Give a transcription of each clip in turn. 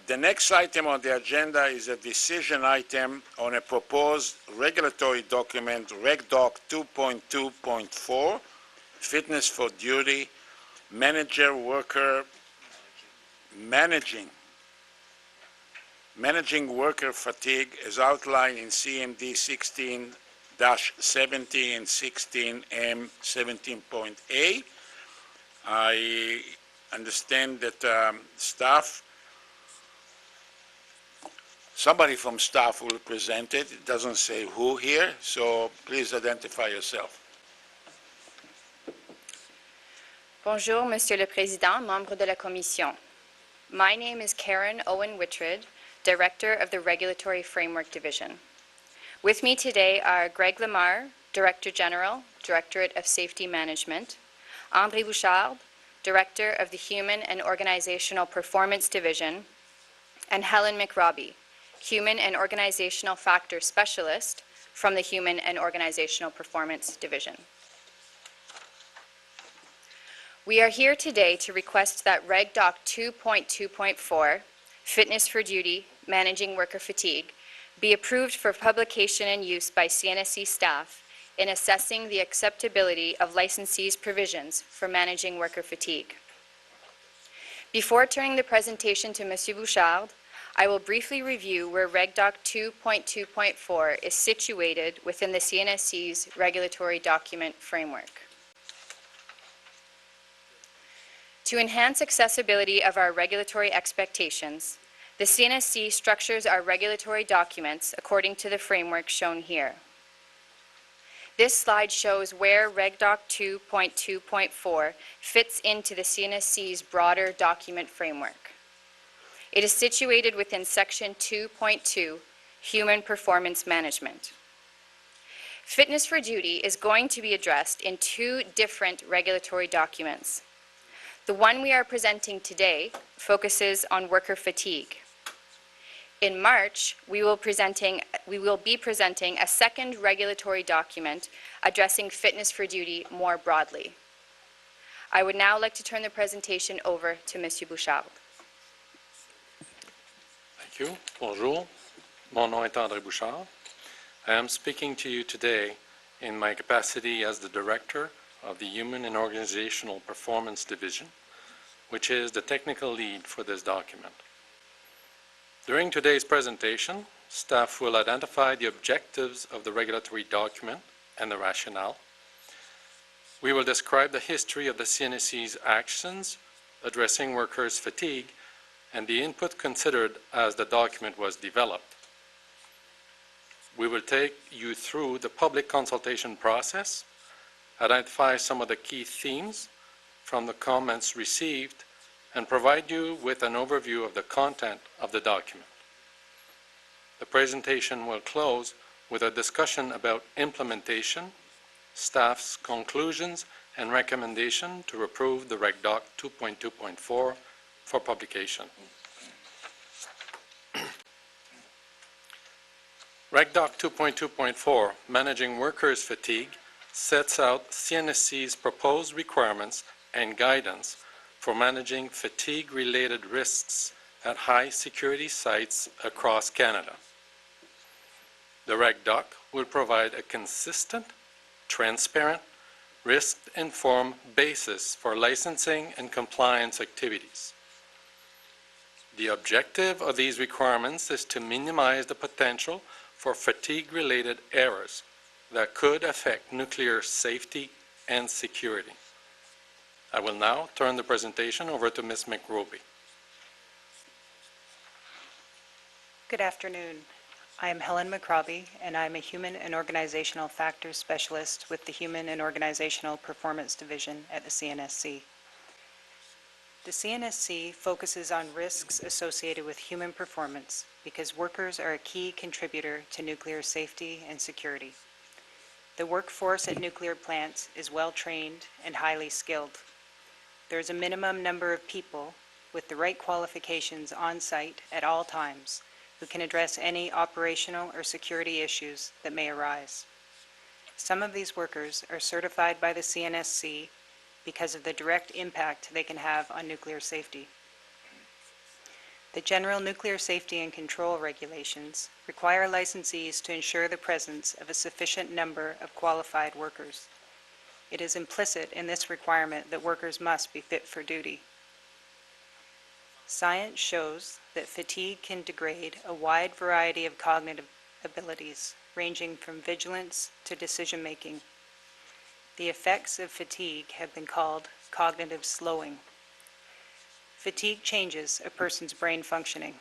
The next item on the agenda is a decision item on a proposed regulatory document, REGDOC-2.2.4, fitness for duty, managing worker fatigue as outlined in CMD 16-70 and 16M 17.A. I understand that somebody from staff will present it. It doesn't say who here, so please identify yourself. Bonjour, Monsieur le Président, membres de la Commission. My name is Karen Owen-Wittred, Director of the Regulatory Framework Division. With me today are Greg Lamar, Director General, Directorate of Safety Management, André Bouchard, Director of the Human and Organizational Performance Division, and Helen McRobbie, Human and Organizational Factors Specialist from the Human and Organizational Performance Division. We are here today to request that REGDOC 2.2.4, Fitness for Duty, Managing Worker Fatigue, be approved for publication and use by CNSC staff in assessing the acceptability of licensees' provisions for managing worker fatigue. Before turning the presentation to Monsieur Bouchard, I will briefly review where REGDOC 2.2.4 is situated within the CNSC's regulatory document framework. To enhance accessibility of our regulatory expectations, the CNSC structures our regulatory documents according to the framework shown here. This slide shows where REGDOC 2.2.4 fits into the CNSC's broader document framework. It is situated within Section 2.2, Human Performance Management. Fitness for duty is going to be addressed in two different regulatory documents. The one we are presenting today focuses on worker fatigue. In March, we will be presenting a second regulatory document addressing fitness for duty more broadly. I would now like to turn the presentation over to Monsieur Bouchard. Thank you. Bonjour. Mon nom est André Bouchard. I am speaking to you today in my capacity as the Director of the Human and Organizational Performance Division, which is the technical lead for this document. During today's presentation, staff will identify the objectives of the regulatory document and the rationale. We will describe the history of the CNSC's actions addressing workers' fatigue and the input considered as the document was developed. We will take you through the public consultation process, identify some of the key themes from the comments received, and provide you with an overview of the content of the document. The presentation will close with a discussion about implementation, staff's conclusions, and recommendation to approve the REGDOC 2.2.4 for publication. REGDOC 2.2.4, Managing Workers' Fatigue, sets out CNSC's proposed requirements and guidance for managing fatigue-related risks at high-security sites across Canada. The REGDOC will provide a consistent, transparent, risk-informed basis for licensing and compliance activities. The objective of these requirements is to minimize the potential for fatigue-related errors that could affect nuclear safety and security. I will now turn the presentation over to Ms. McRobbie. Good afternoon. I am Helen McRobbie, and I am a Human and Organizational Factors Specialist with the Human and Organizational Performance Division at the CNSC. The CNSC focuses on risks associated with human performance because workers are a key contributor to nuclear safety and security. The workforce at nuclear plants is well-trained and highly skilled. There is a minimum number of people with the right qualifications on site at all times who can address any operational or security issues that may arise. Some of these workers are certified by the CNSC because of the direct impact they can have on nuclear safety. The General Nuclear Safety and Control Regulations require licensees to ensure the presence of a sufficient number of qualified workers. It is implicit in this requirement that workers must be fit for duty. Science shows that fatigue can degrade a wide variety of cognitive abilities, ranging from vigilance to decision-making. The effects of fatigue have been called cognitive slowing. Fatigue changes a person's brain functioning.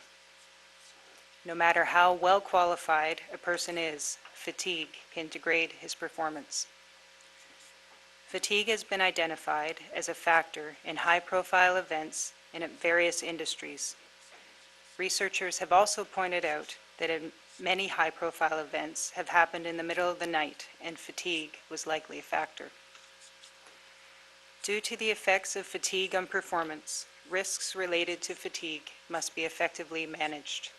No matter how well qualified a person is, fatigue can degrade his performance. Fatigue has been identified as a factor in high-profile events in various industries. Researchers have also pointed out that many high-profile events have happened in the middle of the night, and fatigue was likely a factor. Due to the effects of fatigue on performance, risks related to fatigue must be effectively managed.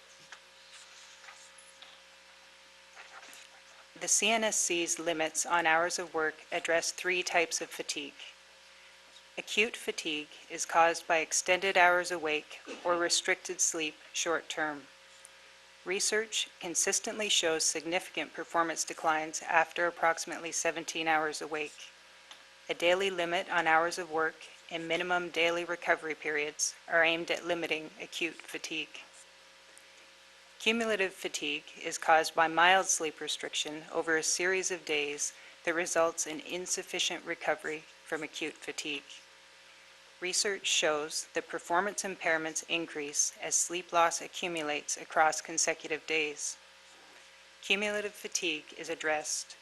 The CNSC's limits on hours of work address 3 types of fatigue. Acute fatigue is caused by extended hours awake or restricted sleep short term. Research consistently shows significant performance declines after approximately 17 hours awake. A daily limit on hours of work and minimum daily recovery periods are aimed at limiting acute fatigue. Cumulative fatigue is caused by mild sleep restriction over a series of days that results in insufficient recovery from acute fatigue. Research shows that performance impairments increase as sleep loss accumulates across consecutive days. Cumulative fatigue is addressed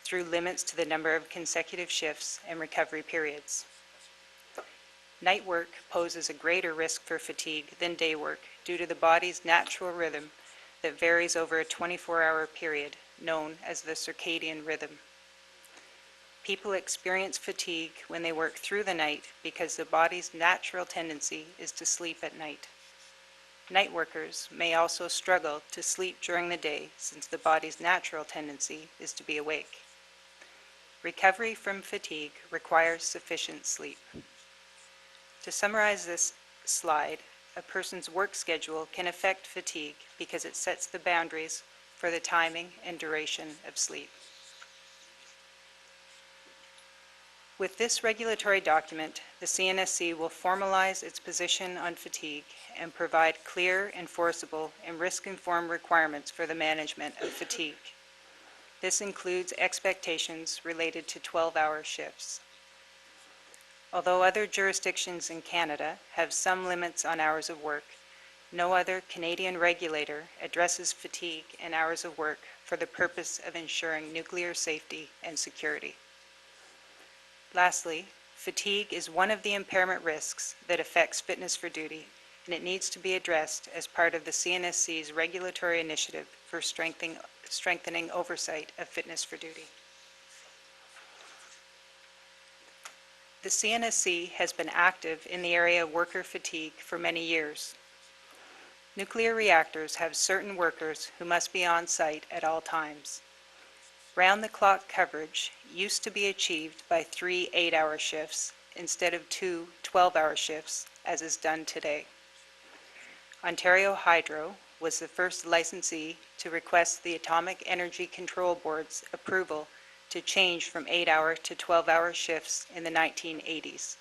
through limits to the number of consecutive shifts and recovery periods. Night work poses a greater risk for fatigue than day work due to the body's natural rhythm that varies over a 24-hour period, known as the circadian rhythm. People experience fatigue when they work through the night because the body's natural tendency is to sleep at night. Night workers may also struggle to sleep during the day since the body's natural tendency is to be awake. Recovery from fatigue requires sufficient sleep. To summarize this slide, a person's work schedule can affect fatigue because it sets the boundaries for the timing and duration of sleep. With this regulatory document, the CNSC will formalize its position on fatigue and provide clear, enforceable, and risk-informed requirements for the management of fatigue. This includes expectations related to 12-hour shifts. Although other jurisdictions in Canada have some limits on hours of work, no other Canadian regulator addresses fatigue and hours of work for the purpose of ensuring nuclear safety and security. Lastly, fatigue is one of the impairment risks that affects fitness for duty, and it needs to be addressed as part of the CNSC's regulatory initiative for strengthening oversight of fitness for duty. The CNSC has been active in the area of worker fatigue for many years. Nuclear reactors have certain workers who must be on site at all times. Round-the-clock coverage used to be achieved by 3 8-hour shifts instead of 2 12-hour shifts, as is done today. Ontario Hydro was the first licensee to request the Atomic Energy Control Board's approval to change from 8-hour to 12-hour shifts in the 1980s.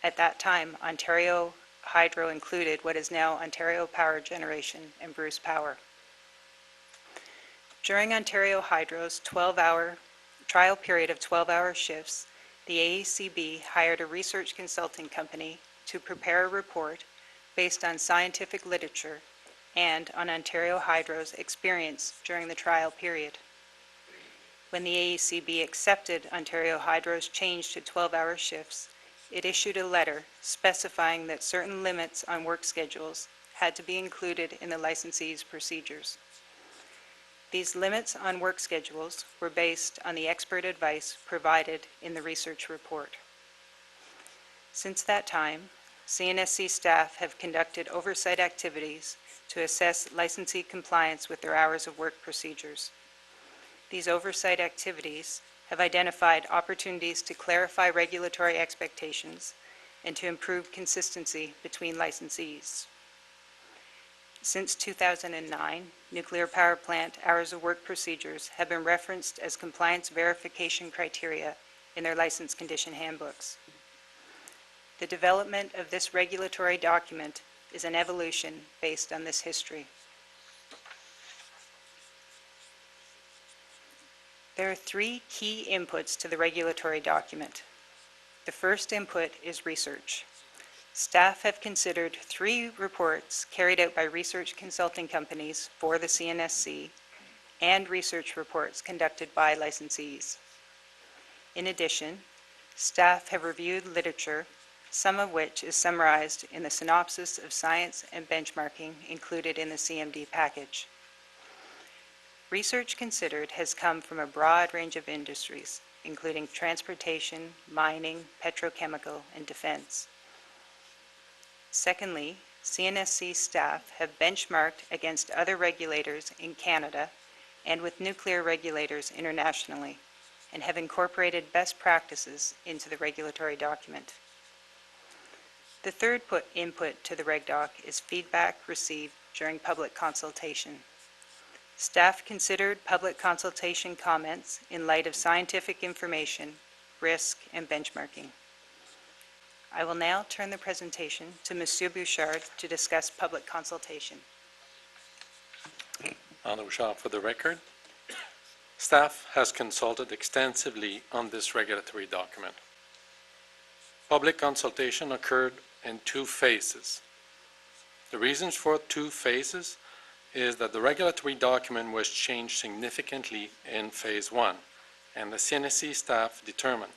At that time, Ontario Hydro included what is now Ontario Power Generation and Bruce Power. During Ontario Hydro's trial period of 12-hour shifts, the AECB hired a research consulting company to prepare a report based on scientific literature and on Ontario Hydro's experience during the trial period. When the AECB accepted Ontario Hydro's change to 12-hour shifts, it issued a letter specifying that certain limits on work schedules had to be included in the licensee's procedures. These limits on work schedules were based on the expert advice provided in the research report. Since that time, CNSC staff have conducted oversight activities to assess licensee compliance with their hours of work procedures. These oversight activities have identified opportunities to clarify regulatory expectations and to improve consistency between licensees. Since 2009, nuclear power plant hours of work procedures have been referenced as compliance verification criteria in their license condition handbooks. The development of this regulatory document is an evolution based on this history. There are three key inputs to the regulatory document. The first input is research. Staff have considered 3 reports carried out by research consulting companies for the CNSC and research reports conducted by licensees. In addition, staff have reviewed literature, some of which is summarized in the synopsis of science and benchmarking included in the CMD package. Research considered has come from a broad range of industries, including transportation, mining, petrochemical, and defense. Secondly, CNSC staff have benchmarked against other regulators in Canada and with nuclear regulators internationally, and have incorporated best practices into the regulatory document. The third input to the REGDOC is feedback received during public consultation. Staff considered public consultation comments in light of scientific information, risk, and benchmarking. I will now turn the presentation to Monsieur Bouchard to discuss public consultation. André Bouchard for the record. Staff has consulted extensively on this regulatory document. Public consultation occurred in 2 phases. The reasons for 2 phases is that the regulatory document was changed significantly in phase 1, and the CNSC staff determined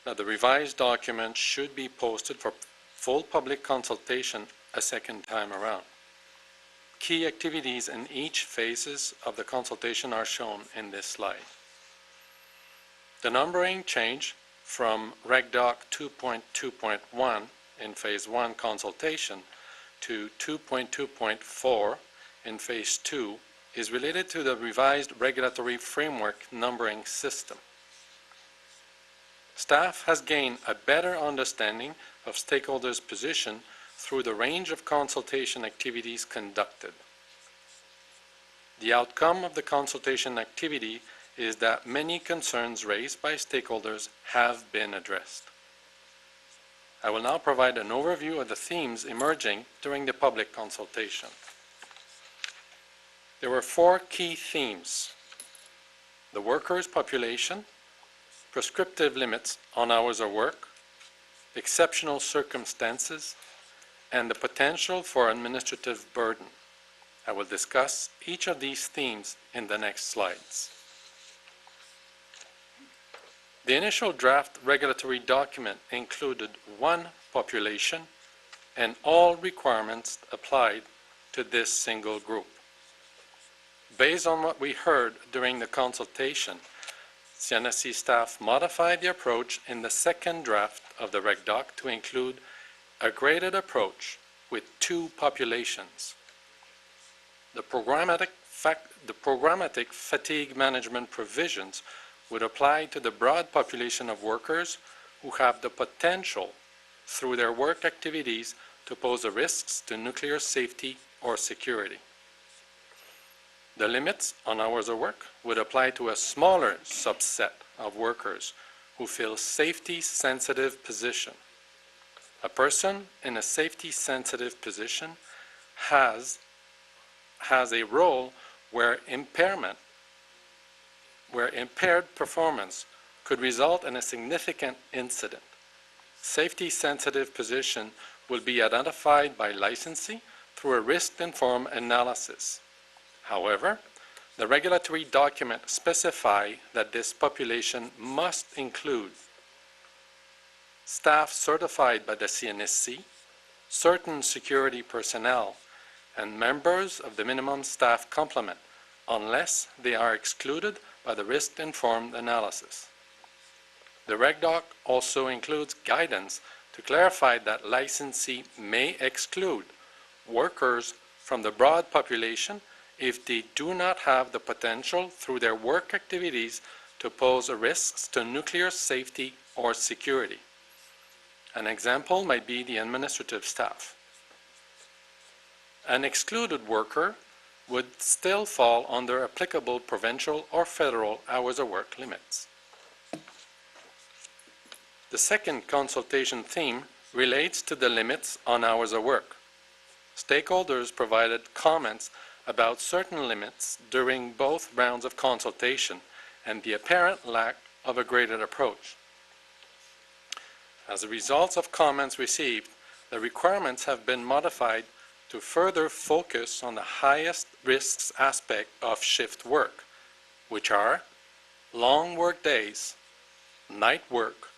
that the revised document should be posted for full public consultation a second time around. Key activities in each phases of the consultation are shown in this slide. The numbering changed from REGDOC-2.2.1 in phase 1 consultation to 2.2.4 in phase 2 is related to the revised regulatory framework numbering system. Staff has gained a better understanding of stakeholders' position through the range of consultation activities conducted. The outcome of the consultation activity is that many concerns raised by stakeholders have been addressed. I will now provide an overview of the themes emerging during the public consultation. There were 4 key themes: the workers' population, prescriptive limits on hours of work, exceptional circumstances, and the potential for administrative burden. I will discuss each of these themes in the next slides. The initial draft regulatory document included 1 population and all requirements applied to this single group. Based on what we heard during the consultation, CNSC staff modified the approach in the second draft of the REGDOC to include a graded approach with 2 populations. The programmatic fatigue management provisions would apply to the broad population of workers who have the potential through their work activities to pose risks to nuclear safety or security. The limits on hours of work would apply to a smaller subset of workers who fill safety-sensitive position. A person in a safety-sensitive position has a role where impaired performance could result in a significant incident. Safety-sensitive position will be identified by licensee through a risk-informed analysis. However, the regulatory document specifies that this population must include staff certified by the CNSC, certain security personnel, and members of the minimum staff complement, unless they are excluded by the risk-informed analysis. The REGDOC also includes guidance to clarify that licensee may exclude workers from the broad population if they do not have the potential through their work activities to pose risks to nuclear safety or security. An example might be the administrative staff. an excluded worker would still fall under applicable provincial or federal hours of work limits. The second consultation theme relates to the limits on hours of work. Stakeholders provided comments about certain limits during both rounds of consultation and the apparent lack of a graded approach. As a result of comments received, the requirements have been modified to further focus on the highest risks aspect of shift work, which are long work days, night work,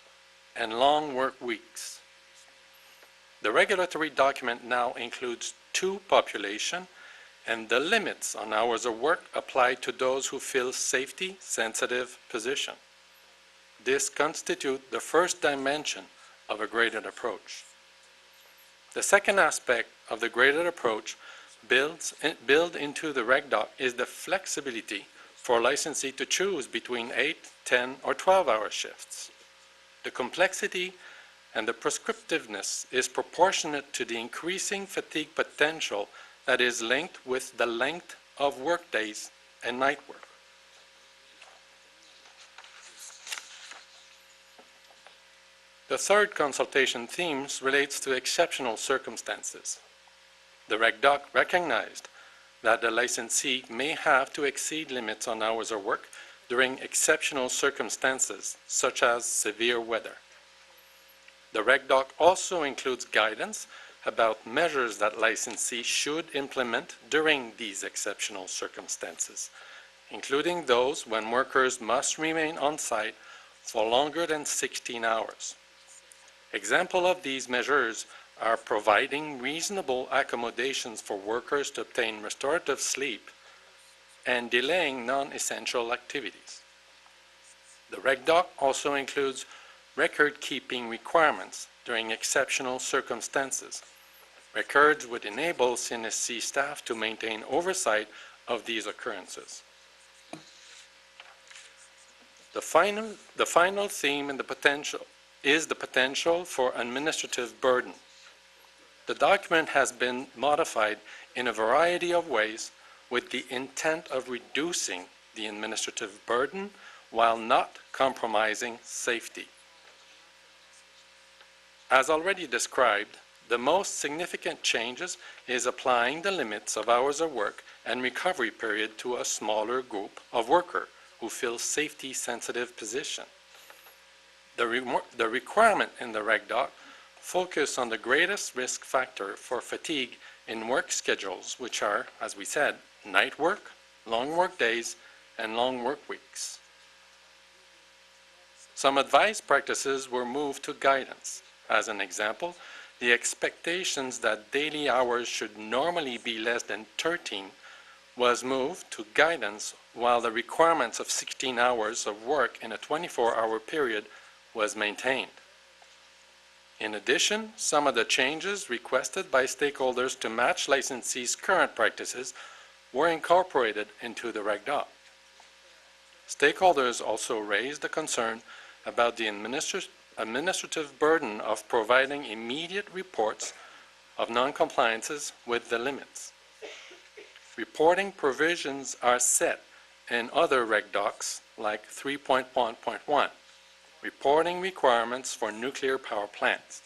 and long work weeks. The regulatory document now includes two populations, and the limits on hours of work apply to those who fill safety-sensitive positions. This constitutes the first dimension of a graded approach. The second aspect of the graded approach built into the REGDOC is the flexibility for a licensee to choose between 8, 10, or 12-hour shifts. The complexity and the prescriptiveness is proportionate to the increasing fatigue potential that is linked with the length of workdays and night work. The third consultation theme relates to exceptional circumstances. The REGDOC recognized that the licensee may have to exceed limits on hours of work during exceptional circumstances, such as severe weather. The REGDOC also includes guidance about measures that licensees should implement during these exceptional circumstances, including those when workers must remain on site for longer than 16 hours. Examples of these measures are providing reasonable accommodations for workers to obtain restorative sleep and delaying non-essential activities. The REGDOC also includes record-keeping requirements during exceptional circumstances. Records would enable CNSC staff to maintain oversight of these occurrences. The final theme in the potential is the potential for administrative burden. The document has been modified in a variety of ways with the intent of reducing the administrative burden while not compromising safety. As already described, the most significant changes is applying the limits of hours of work and recovery period to a smaller group of workers who fill safety-sensitive positions. The requirement in the REGDOC focus on the greatest risk factor for fatigue in work schedules, which are, as we said, night work, long work days, and long work weeks. Some advised practices were moved to guidance. As an example, the expectations that daily hours should normally be less than 13 was moved to guidance, while the requirements of 16 hours of work in a 24-hour period was maintained. In addition, some of the changes requested by stakeholders to match licensees' current practices were incorporated into the REGDOC. Stakeholders also raised a concern about the administrative burden of providing immediate reports of non-compliances with the limits. Reporting provisions are set in other REGDOCs like 3.1.1. Reporting requirements for nuclear power plants.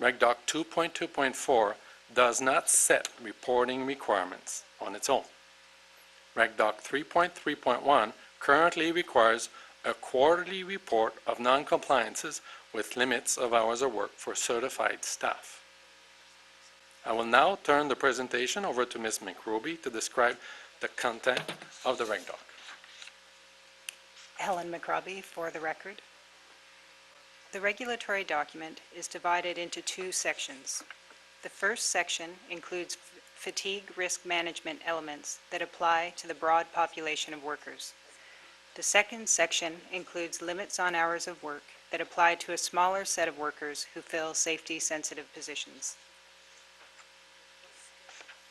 REGDOC-2.2.4 does not set reporting requirements on its own. REGDOC 3.3.1 currently requires a quarterly report of non-compliances with limits of hours of work for certified staff. I will now turn the presentation over to Ms. McRoby to describe the content of the REGDOC. Helen McRoby for the record. The regulatory document is divided into two sections. The first section includes fatigue risk management elements that apply to the broad population of workers. The second section includes limits on hours of work that apply to a smaller set of workers who fill safety-sensitive positions.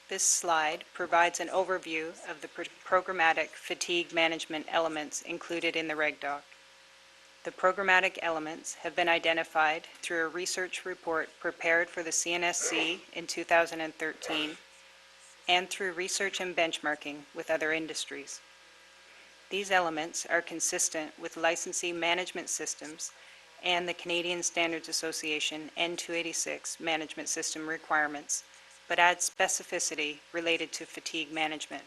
This slide provides an overview of the programmatic fatigue management elements included in the REGDOC. The programmatic elements have been identified through a research report prepared for the CNSC in 2013 and through research and benchmarking with other industries. These elements are consistent with licensee management systems and the Canadian Standards Association N286 management system requirements, but add specificity related to fatigue management.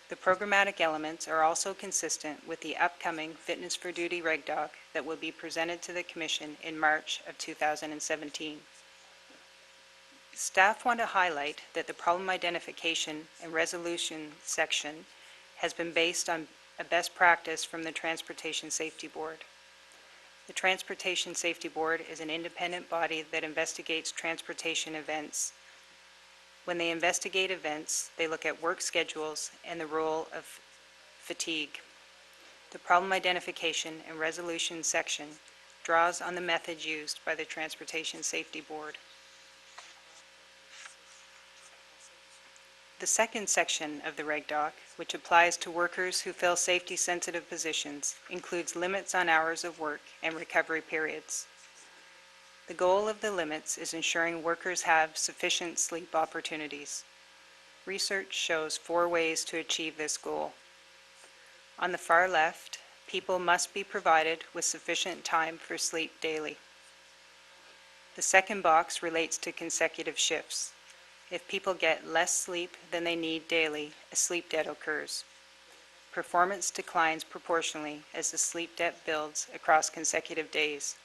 The programmatic elements are also consistent with the upcoming Fitness for Duty REGDOC that will be presented to the Commission in March of 2017. Staff want to highlight that the problem identification and resolution section has been based on a best practice from the Transportation Safety Board. The Transportation Safety Board is an independent body that investigates transportation events. When they investigate events, they look at work schedules and the role of fatigue. The problem identification and resolution section draws on the methods used by the Transportation Safety Board. The second section of the REGDOC, which applies to workers who fill safety-sensitive positions, includes limits on hours of work and recovery periods. The goal of the limits is ensuring workers have sufficient sleep opportunities. Research shows 4 ways to achieve this goal. On the far left, people must be provided with sufficient time for sleep daily. The second box relates to consecutive shifts. If people get less sleep than they need daily, a sleep debt occurs. Performance declines proportionally as the sleep debt builds across consecutive days.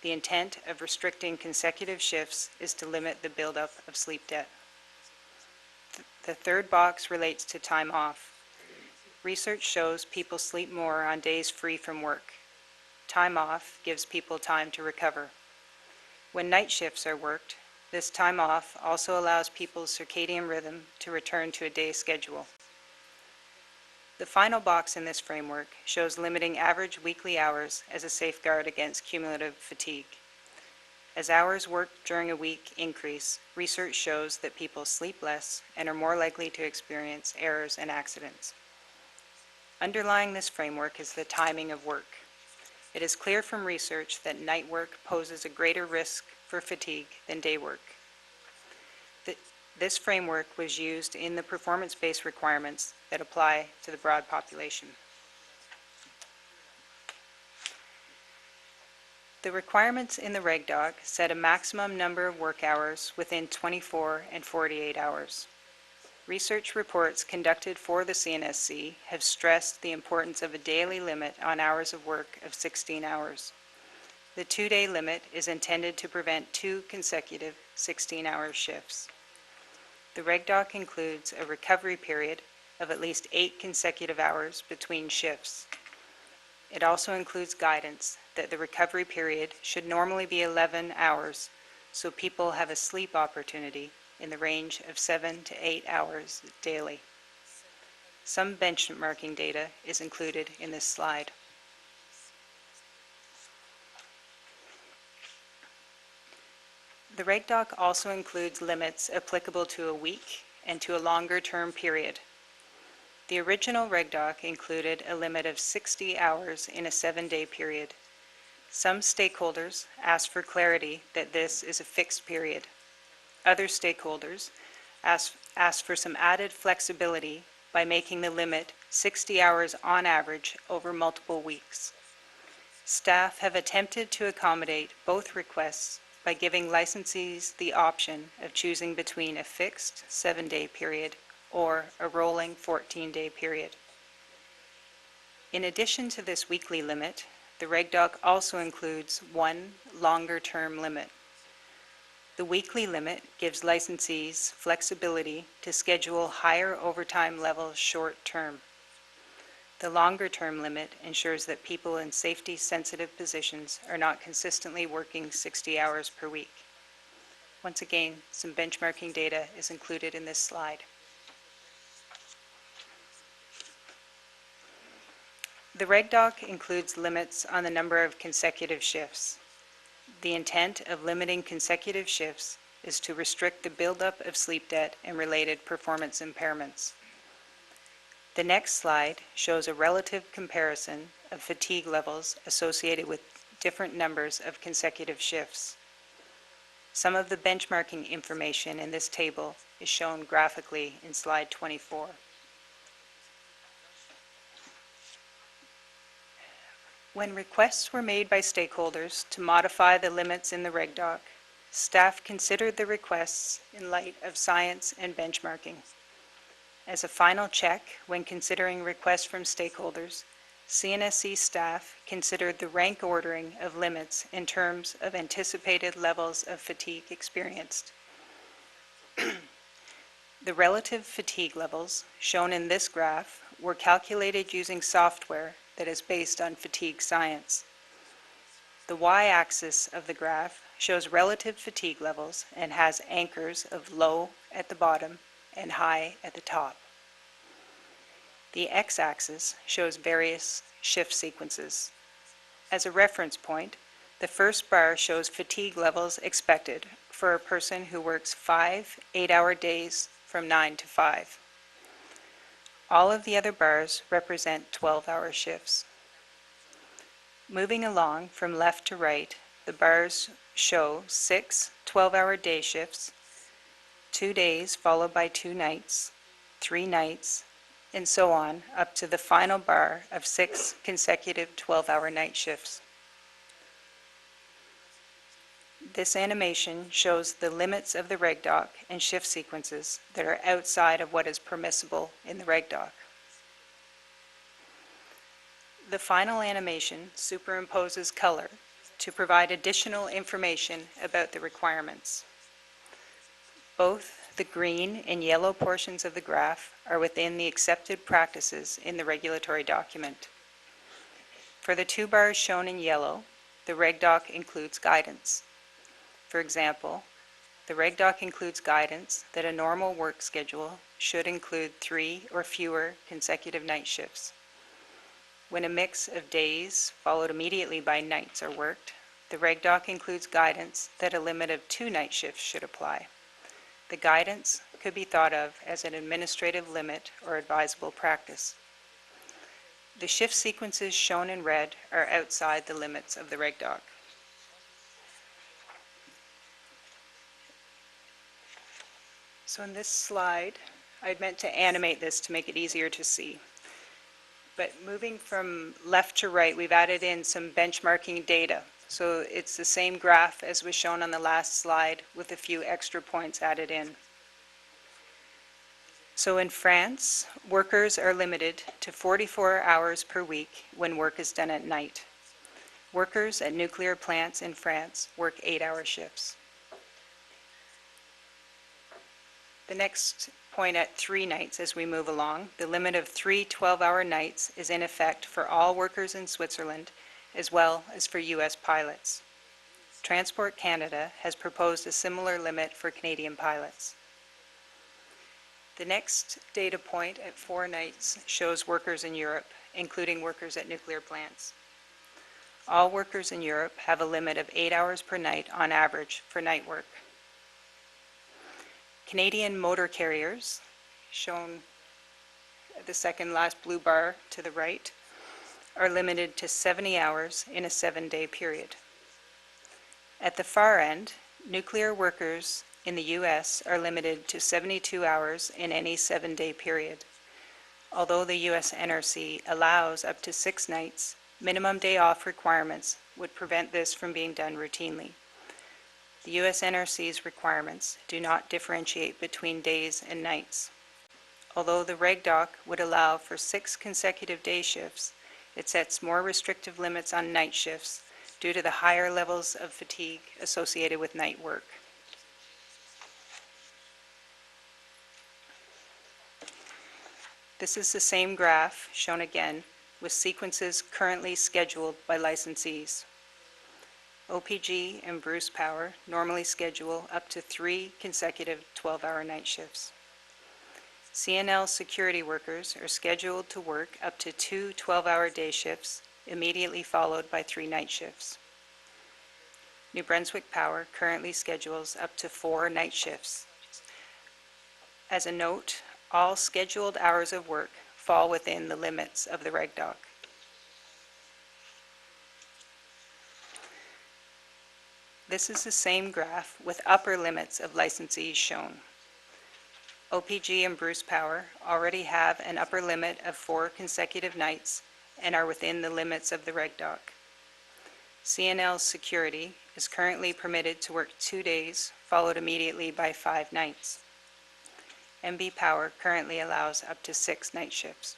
The intent of restricting consecutive shifts is to limit the buildup of sleep debt. The third box relates to time off. Research shows people sleep more on days free from work. Time off gives people time to recover. When night shifts are worked, this time off also allows people's circadian rhythm to return to a day schedule. The final box in this framework shows limiting average weekly hours as a safeguard against cumulative fatigue. As hours worked during a week increase, research shows that people sleep less and are more likely to experience errors and accidents. Underlying this framework is the timing of work. It is clear from research that night work poses a greater risk for fatigue than day work. This framework was used in the performance-based requirements that apply to the broad population. The requirements in the REGDOC set a maximum number of work hours within 24 and 48 hours. Research reports conducted for the CNSC have stressed the importance of a daily limit on hours of work of 16 hours. The 2-day limit is intended to prevent 2 consecutive 16-hour shifts. The REGDOC includes a recovery period of at least 8 consecutive hours between shifts. It also includes guidance that the recovery period should normally be 11 hours, so people have a sleep opportunity in the range of 7 to 8 hours daily. Some benchmarking data is included in this slide. The REGDOC also includes limits applicable to a week and to a longer-term period. The original REGDOC included a limit of 60 hours in a 7-day period. Some stakeholders asked for clarity that this is a fixed period. Other stakeholders asked for some added flexibility by making the limit 60 hours on average over multiple weeks. Staff have attempted to accommodate both requests by giving licensees the option of choosing between a fixed 7-day period or a rolling 14-day period. In addition to this weekly limit, the REGDOC also includes one longer-term limit. The weekly limit gives licensees flexibility to schedule higher overtime levels short-term. The longer-term limit ensures that people in safety-sensitive positions are not consistently working 60 hours per week. Once again, some benchmarking data is included in this slide. The REGDOC includes limits on the number of consecutive shifts. The intent of limiting consecutive shifts is to restrict the buildup of sleep debt and related performance impairments. The next slide shows a relative comparison of fatigue levels associated with different numbers of consecutive shifts. Some of the benchmarking information in this table is shown graphically in slide 24. When requests were made by stakeholders to modify the limits in the REGDOC, staff considered the requests in light of science and benchmarking. As a final check, when considering requests from stakeholders, CNSC staff considered the rank ordering of limits in terms of anticipated levels of fatigue experienced. The relative fatigue levels, shown in this graph, were calculated using software that is based on fatigue science. The y-axis of the graph shows relative fatigue levels and has anchors of low at the bottom and high at the top. The x-axis shows various shift sequences. As a reference point, the first bar shows fatigue levels expected for a person who works 5 8-hour days from 9 to 5. All of the other bars represent 12-hour shifts. Moving along from left to right, the bars show 6 12-hour day shifts, 2 days followed by 2 nights, 3 nights, and so on up to the final bar of 6 consecutive 12-hour night shifts. This animation shows the limits of the REGDOC and shift sequences that are outside of what is permissible in the REGDOC. The final animation superimposes color to provide additional information about the requirements. Both the green and yellow portions of the graph are within the accepted practices in the regulatory document. For the 2 bars shown in yellow, the REGDOC includes guidance. For example, the REGDOC includes guidance that a normal work schedule should include 3 or fewer consecutive night shifts. When a mix of days followed immediately by nights are worked, the REGDOC includes guidance that a limit of 2 night shifts should apply. The guidance could be thought of as an administrative limit or advisable practice. The shift sequences shown in red are outside the limits of the REGDOC. So in this slide, I'd meant to animate this to make it easier to see. But moving from left to right, we've added in some benchmarking data. So it's the same graph as was shown on the last slide with a few extra points added in. So in France, workers are limited to 44 hours per week when work is done at night. Workers at nuclear plants in France work 8-hour shifts. The next point at 3 nights as we move along, the limit of 3 12-hour nights is in effect for all workers in Switzerland as well as for U.S. pilots. Transport Canada has proposed a similar limit for Canadian pilots. The next data point at 4 nights shows workers in Europe, including workers at nuclear plants. All workers in Europe have a limit of 8 hours per night on average for night work. Canadian motor carriers, shown at the second last blue bar to the right, are limited to 70 hours in a 7-day period. At the far end, nuclear workers in the U.S. are limited to 72 hours in any 7-day period. Although the U.S. NRC allows up to 6 nights, minimum day off requirements would prevent this from being done routinely. The U.S. NRC's requirements do not differentiate between days and nights. Although the REGDOC would allow for 6 consecutive day shifts, it sets more restrictive limits on night shifts due to the higher levels of fatigue associated with night work. This is the same graph shown again with sequences currently scheduled by licensees. OPG and Bruce Power normally schedule up to 3 consecutive 12-hour night shifts. CNL security workers are scheduled to work up to 2 12-hour day shifts, immediately followed by 3 night shifts. New Brunswick Power currently schedules up to 4 night shifts. As a note, all scheduled hours of work fall within the limits of the REGDOC. This is the same graph with upper limits of licensees shown. OPG and Bruce Power already have an upper limit of 4 consecutive nights and are within the limits of the REGDOC. CNL Security is currently permitted to work 2 days, followed immediately by 5 nights. MB Power currently allows up to 6 night shifts.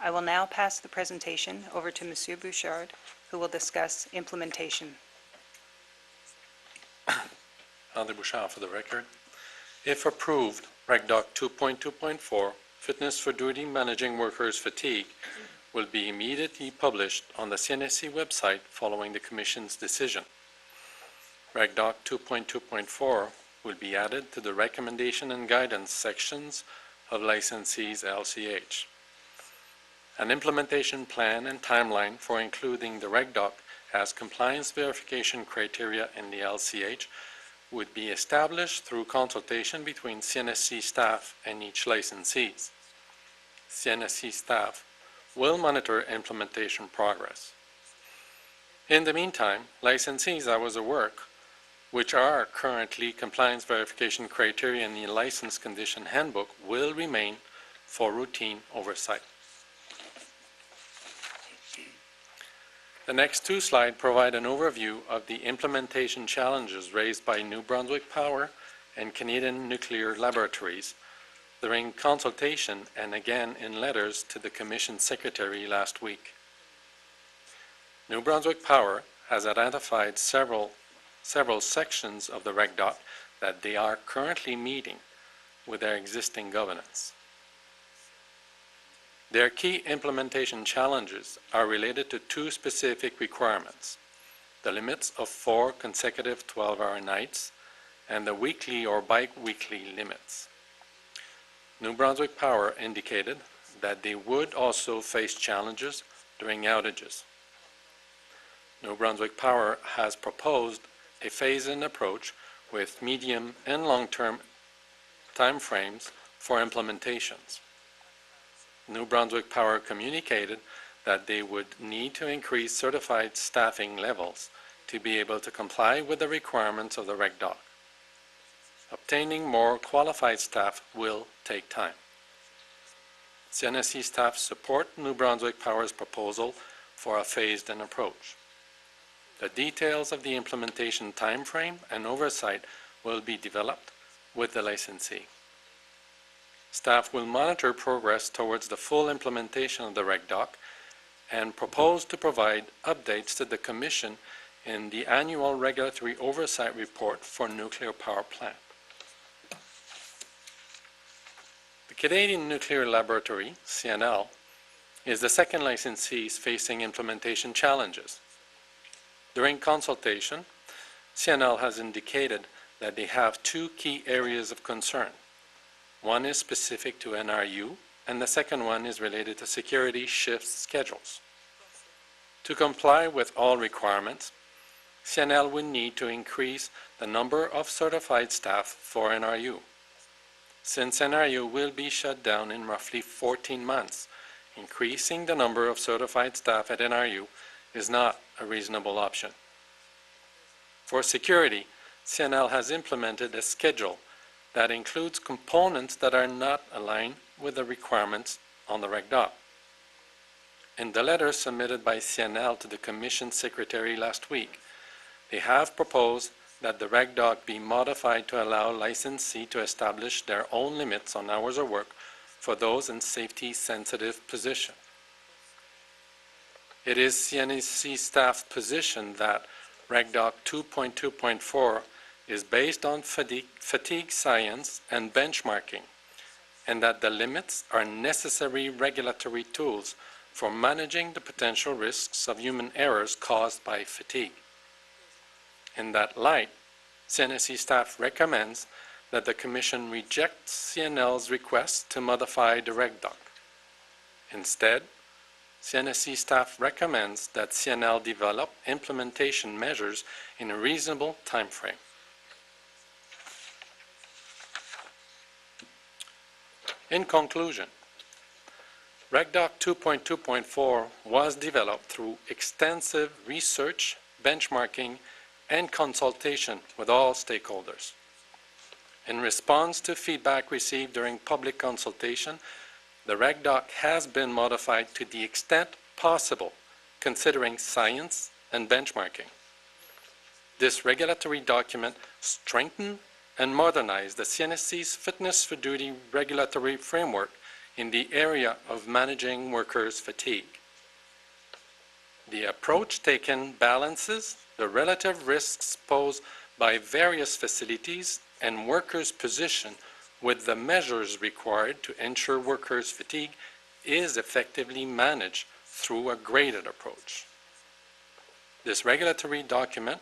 I will now pass the presentation over to Monsieur Bouchard, who will discuss implementation. André Bouchard for the record. If approved, REGDOC-2.2.4, Fitness for Duty Managing Workers' Fatigue, will be immediately published on the CNSC website following the Commission's decision. REGDOC-2.2.4 will be added to the Recommendation and Guidance sections of licensees' LCH. An implementation plan and timeline for including the REGDOC as compliance verification criteria in the LCH would be established through consultation between CNSC staff and each licensees. CNSC staff will monitor implementation progress. In the meantime, licensees' hours of work, which are currently compliance verification criteria in the License Condition Handbook, will remain for routine oversight. The next 2 slides provide an overview of the implementation challenges raised by New Brunswick Power and Canadian Nuclear Laboratories during consultation and again in letters to the Commission Secretary last week. New Brunswick Power has identified several sections of the REGDOC that they are currently meeting with their existing governance. Their key implementation challenges are related to 2 specific requirements: the limits of 4 consecutive 12-hour nights and the weekly or bi-weekly limits. New Brunswick Power indicated that they would also face challenges during outages. New Brunswick Power has proposed a phase-in approach with medium and long-term timeframes for implementations. New Brunswick Power communicated that they would need to increase certified staffing levels to be able to comply with the requirements of the REGDOC. Obtaining more qualified staff will take time. CNSC staff support New Brunswick Power's proposal for a phased-in approach. The details of the implementation timeframe and oversight will be developed with the licensee. Staff will monitor progress towards the full implementation of the REGDOC and propose to provide updates to the Commission in the annual regulatory oversight report for nuclear power plant. The Canadian Nuclear Laboratory, CNL, is the second licensee facing implementation challenges. During consultation, CNL has indicated that they have 2 key areas of concern. One is specific to NRU, and the second one is related to security shift schedules. To comply with all requirements, CNL would need to increase the number of certified staff for NRU. Since NRU will be shut down in roughly 14 months, increasing the number of certified staff at NRU is not a reasonable option. For security, CNL has implemented a schedule that includes components that are not aligned with the requirements on the REGDOC. In the letter submitted by CNL to the Commission Secretary last week, they have proposed that the REGDOC be modified to allow licensees to establish their own limits on hours of work for those in safety-sensitive positions. It is CNSC staff's position that REGDOC 2.2.4 is based on fatigue science and benchmarking, and that the limits are necessary regulatory tools for managing the potential risks of human errors caused by fatigue. In that light, CNSC staff recommends that the Commission reject CNL's request to modify the REGDOC. Instead, CNSC staff recommends that CNL develop implementation measures in a reasonable time frame. In conclusion, REGDOC 2.2.4 was developed through extensive research, benchmarking, and consultation with all stakeholders. In response to feedback received during public consultation, the REGDOC has been modified to the extent possible, considering science and benchmarking. This regulatory document strengthened and modernized the CNSC's fitness for duty regulatory framework in the area of managing workers' fatigue. The approach taken balances the relative risks posed by various facilities and workers' position with the measures required to ensure workers' fatigue is effectively managed through a graded approach. This regulatory document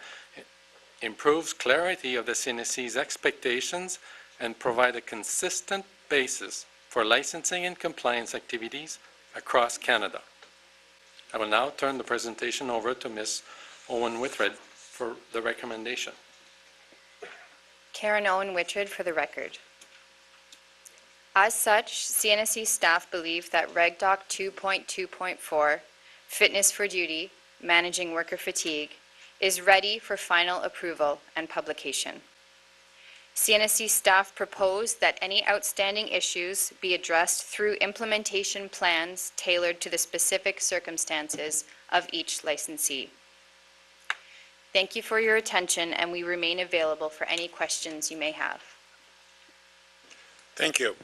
improves clarity of the CNSC's expectations and provides a consistent basis for licensing and compliance activities across Canada. I will now turn the presentation over to Ms. Owen-Whitred for the recommendation. Karen Owen-Whitred for the record. As such, CNSC staff believe that REGDOC-2.2.4, Fitness for Duty, Managing Worker Fatigue, is ready for final approval and publication. CNSC staff propose that any outstanding issues be addressed through implementation plans tailored to the specific circumstances of each licensee. Thank you for your attention, and we remain available for any questions you may have. Thank you.